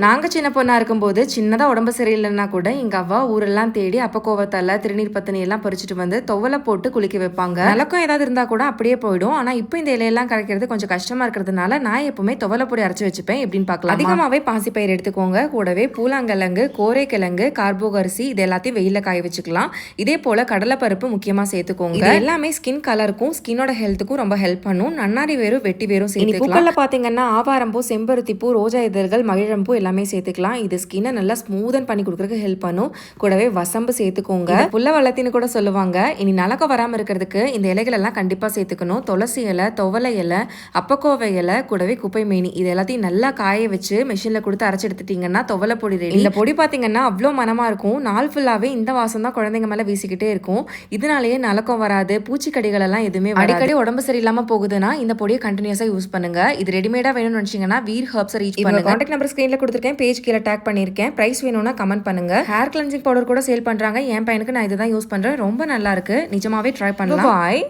நாங்க சின்ன பொண்ணா இருக்கும்போது சின்னதா உடம்பு சரியில்லைன்னா கூட எங்க அவ்வா ஊரெல்லாம் தேடி அப்பக்கோவத்தலை திருநீர் பத்தினி எல்லாம் பறிச்சுட்டு வந்து துவலை போட்டு குளிக்க வைப்பாங்க. நலக்கம் ஏதாவது இருந்தா கூட அப்படியே போயிடும். ஆனா இப்போ இந்த இலையெல்லாம் கிடைக்கிறது கொஞ்சம் கஷ்டமா இருக்கிறதுனால நான் எப்பவுமே துவலை பொடி அரைச்சு வச்சுப்பேன். எப்படின்னு பார்க்கலாம். அதிகமாவே பாசிப்பயிர் எடுத்துக்கோங்க. கூடவே பூலாங்கிழங்கு, கோரைக்கிழங்கு, கார்போகரிசி இது எல்லாத்தையும் வெயில காய வச்சுக்கலாம். இதே போல கடலைப்பருப்பு முக்கியமா சேர்த்துக்கோங்க. இது எல்லாமே ஸ்கின் கலருக்கும் ஸ்கின்னோட ஹெல்த்துக்கும் ரொம்ப ஹெல்ப் பண்ணும். நன்னாரி வேரும் வெட்டி வேரும் சேர்த்துக்கலாம். பூக்கள்ல பாத்தீங்கன்னா ஆவாரம்பூ, செம்பருத்தி பூ, ரோஜா இதழ்கள், மகிழம்பூ எல்லாமே சேர்த்துக்கலாம். இது ஸ்கின்னை நல்லா ஸ்மூதன் பண்ணி கொடுக்கறதுக்கு ஹெல்ப் பண்ணும். கூடவே வசம்பு சேர்த்துக்கோங்க. புல்ல வளத்தின்னு கூட சொல்லுவாங்க. இனி நலக்கம் வராமல் இருக்கிறதுக்கு இந்த இலைகள் எல்லாம் கண்டிப்பா சேர்த்துக்கணும். துளசி இலை, துவலை இலை, அப்பக்கோவை இலை, கூடவே குப்பை மேனி இது எல்லாத்தையும் நல்லா காய வச்சு மிஷின்ல கொடுத்து அரைச்சு எடுத்துட்டீங்கன்னா துவலை பொடி ரெடி. இந்த பொடி பாத்தீங்கன்னா அவ்வளோ மனமா இருக்கும். நாள் ஃபுல்லாவே இந்த வாசம் தான் குழந்தைங்க மேல வீசிக்கிட்டே இருக்கும். இதனாலேயே நலக்கம் வராது, பூச்சிக்கடிகள் எல்லாம் எதுவுமே அடிக்கடி உடம்பு சரியில்லாம போகுதுன்னா இந்த பொடியை கண்டினியூஸா யூஸ் பண்ணுங்க. இது ரெடிமேடா வேணும்னு நினைச்சீங்கன்னா வீர் ஹர்ப்ஸ் ரீச் பண்ணுங்க. கான்டாக்ட் நம்பர் ஸ்கிரீன்ல கொடுத்துருக்கேன். பேஜ் கீழே டேக் பண்ணியிருக்கேன். பிரைஸ் வேணும்னா கமெண்ட் பண்ணுங்க. ஹேர் கிளென்சிங் பவுடர் கூட சேல் பண்றாங்க. என் பையனுக்கு நான் இதை தான் யூஸ் பண்றேன். ரொம்ப நல்லா இருக்கு. நிஜமாவே ட்ரை பண்ணலாம். பாய்.